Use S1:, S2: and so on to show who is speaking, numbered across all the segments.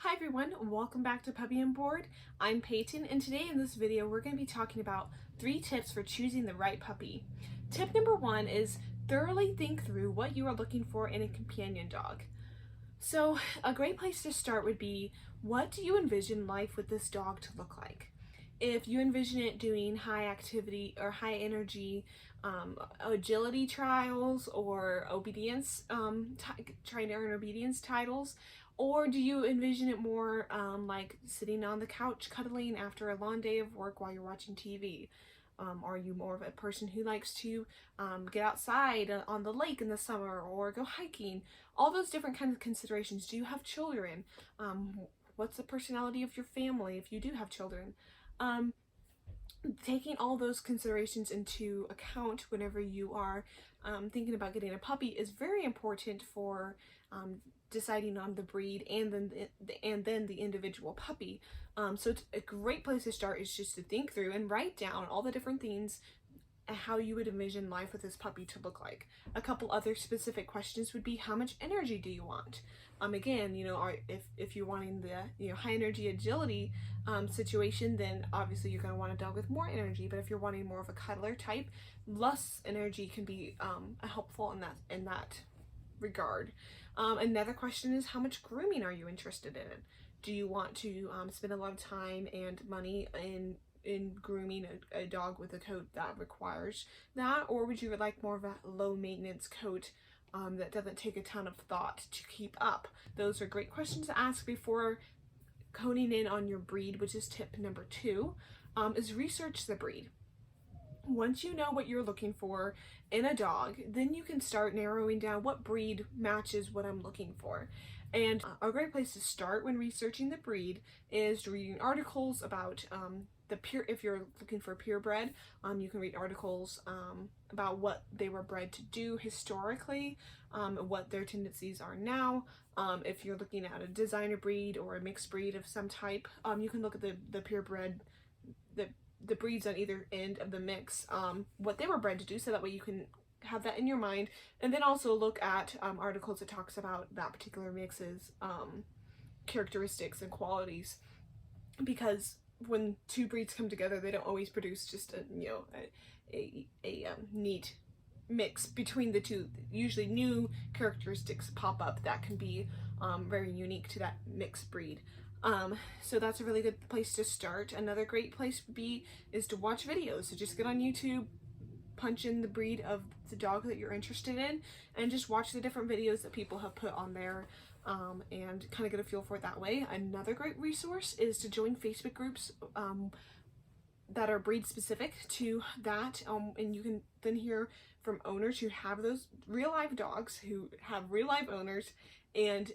S1: Hi everyone, welcome back to Puppy on Board. I'm Peyton, and today in this video we're going to be talking about 3 tips for choosing the right puppy. Tip number 1 is thoroughly think through what you are looking for in a companion dog. So a great place to start would be, what do you envision life with this dog to look like? If you envision it doing high activity or high energy agility trials or obedience, trying to earn obedience titles, or do you envision it more like sitting on the couch cuddling after a long day of work while you're watching TV? Are you more of a person who likes to get outside on the lake in the summer or go hiking? All those different kinds of considerations. Do you have children? What's the personality of your family if you do have children? Um, Taking all those considerations into account whenever you are thinking about getting a puppy is very important for deciding on the breed and then the individual puppy. So it's a great place to start is just to think through and write down all the different things and how you would envision life with this puppy to look like. A couple other specific questions would be, how much energy do you want? Again, if you're wanting the high energy agility situation, then obviously you're going to want a dog with more energy. But if you're wanting more of a cuddler type, less energy can be helpful in that regard. Another question is, how much grooming are you interested in? Do you want to spend a lot of time and money in grooming a dog with a coat that requires that, or would you like more of a low maintenance coat that doesn't take a ton of thought to keep up? Those are great questions to ask before honing in on your breed, which is tip number 2, is research the breed. Once you know what you're looking for in a dog, then you can start narrowing down what breed matches what I'm looking for. And a great place to start when researching the breed is reading articles about if you're looking for purebred, you can read articles about what they were bred to do historically, what their tendencies are now. If you're looking at a designer breed or a mixed breed of some type, you can look at the purebred, the breeds on either end of the mix, what they were bred to do, so that way you can have that in your mind, and then also look at articles that talks about that particular mix's characteristics and qualities, because when two breeds come together, they don't always produce just a neat mix between the two. Usually new characteristics pop up that can be very unique to that mixed breed. So that's a really good place to start. Another great place is to watch videos. So just get on YouTube, punch in the breed of the dog that you're interested in, and just watch the different videos that people have put on there, and kind of get a feel for it that way. Another great resource is to join Facebook groups that are breed specific to that, and you can then hear from owners who have those real life dogs, who have real life owners, and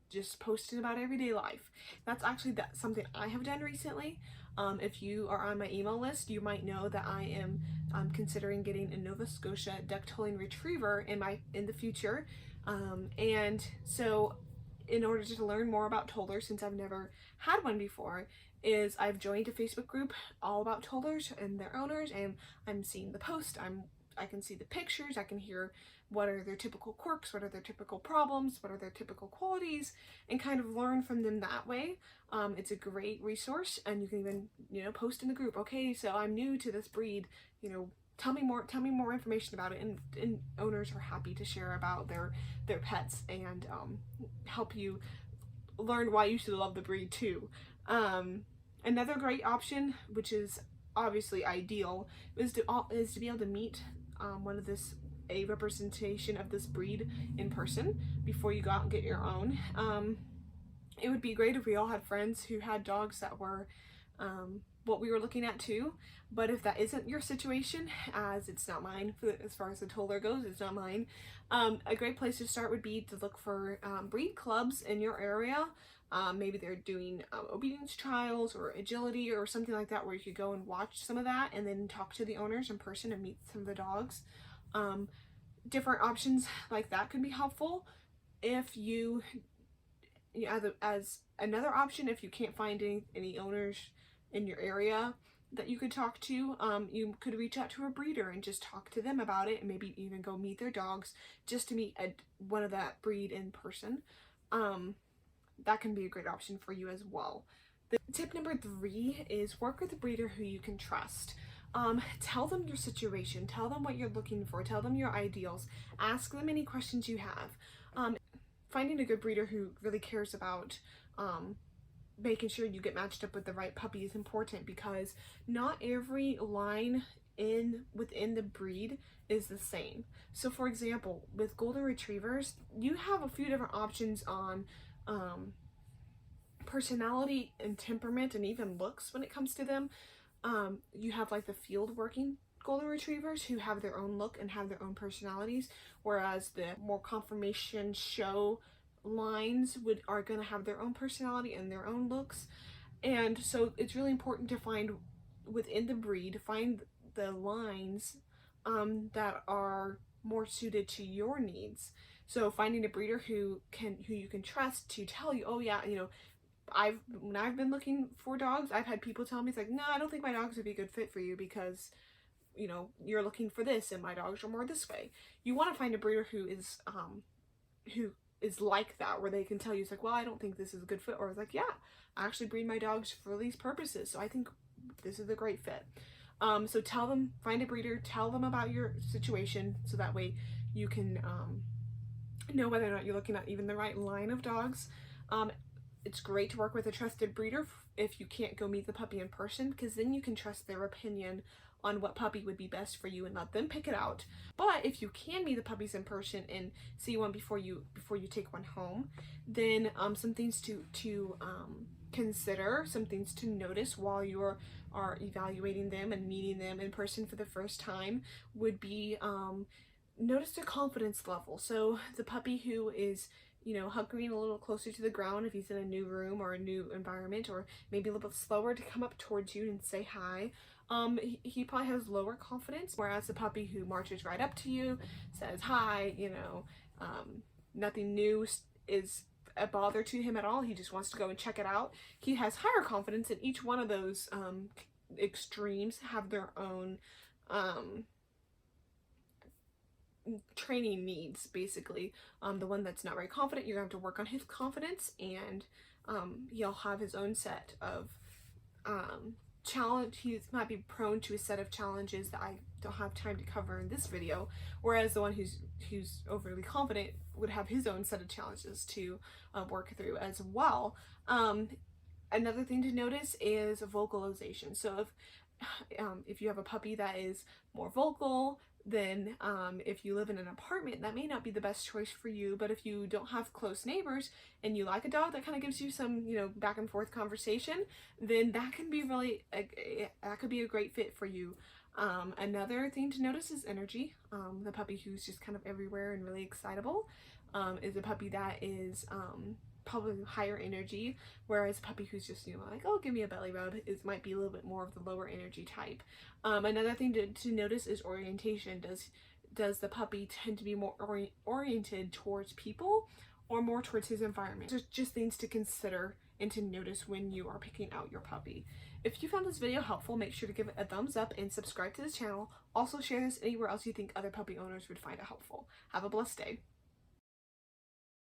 S1: just posting about everyday life. That's something I have done recently. If you are on my email list, you might know that I am considering getting a Nova Scotia duck-tolling retriever in the future, and so in order to learn more about tollers, since I've never had one before, I've joined a Facebook group all about tollers and their owners, and I'm seeing the post. I can see the pictures. I can hear what are their typical quirks, what are their typical problems, what are their typical qualities, and kind of learn from them that way. It's a great resource, and you can even post in the group. Okay, so I'm new to this breed. Tell me more information about it, and owners are happy to share about their pets and help you learn why you should love the breed too. Another great option, which is obviously ideal, is to be able to meet a representation of this breed in person before you go out and get your own. It would be great if we all had friends who had dogs that were what we were looking at too, but if that isn't your situation, as it's not mine, as far as the toller goes, it's not mine, a great place to start would be to look for breed clubs in your area. Maybe they're doing obedience trials or agility or something like that, where you could go and watch some of that and then talk to the owners in person and meet some of the dogs. Different options like that could be helpful. If you as another option, if you can't find any owners in your area that you could talk to, you could reach out to a breeder and just talk to them about it, and maybe even go meet their dogs just to meet one of that breed in person. that can be a great option for you as well. Tip number 3 is work with a breeder who you can trust. Tell them your situation, tell them what you're looking for, tell them your ideals, ask them any questions you have. Finding a good breeder who really cares about making sure you get matched up with the right puppy is important, because not every line within the breed is the same. So for example, with golden retrievers, you have a few different options on personality and temperament and even looks when it comes to them. You have like the field working golden retrievers who have their own look and have their own personalities, whereas the more conformation show lines are going to have their own personality and their own looks. And so it's really important to find within the breed, find the lines that are more suited to your needs. So finding a breeder who you can trust to tell you, oh yeah, you know, when I've been looking for dogs, I've had people tell me, it's like, no, I don't think my dogs would be a good fit for you because, you know, you're looking for this and my dogs are more this way. You want to find a breeder who is like that, where they can tell you, it's like, well, I don't think this is a good fit, or it's like, yeah, I actually breed my dogs for these purposes, so I think this is a great fit. So tell them, find a breeder, tell them about your situation, so that way you can know whether or not you're looking at even the right line of dogs. It's great to work with a trusted breeder if you can't go meet the puppy in person, because then you can trust their opinion on what puppy would be best for you and let them pick it out. But if you can meet the puppies in person and see one before you take one home, then some things to consider, some things to notice while you are evaluating them and meeting them in person for the first time would be notice their confidence level. So the puppy who is, you know, hunkering a little closer to the ground if he's in a new room or a new environment, or maybe a little bit slower to come up towards you and say hi, he probably has lower confidence. Whereas the puppy who marches right up to you, says hi, you know, nothing new is a bother to him at all, he just wants to go and check it out, he has higher confidence. And each one of those extremes have their own training needs, basically. The one that's not very confident, you're gonna have to work on his confidence, and he'll have his own set of challenge. He might be prone to a set of challenges that I don't have time to cover in this video, whereas the one who's overly confident would have his own set of challenges to work through as well. Another thing to notice is vocalization. So if you have a puppy that is more vocal, then if you live in an apartment, that may not be the best choice for you. But if you don't have close neighbors and you like a dog that kind of gives you some, you know, back and forth conversation, then that can be really that could be a great fit for you. Another thing to notice is energy. The puppy who's just kind of everywhere and really excitable is a puppy that is probably higher energy, whereas a puppy who's just, you know, like, oh, give me a belly rub, might be a little bit more of the lower energy type. Another thing to notice is orientation. Does the puppy tend to be more oriented towards people or more towards his environment? Just things to consider and to notice when you are picking out your puppy. If you found this video helpful, make sure to give it a thumbs up and subscribe to this channel. Also share this anywhere else you think other puppy owners would find it helpful. Have a blessed day.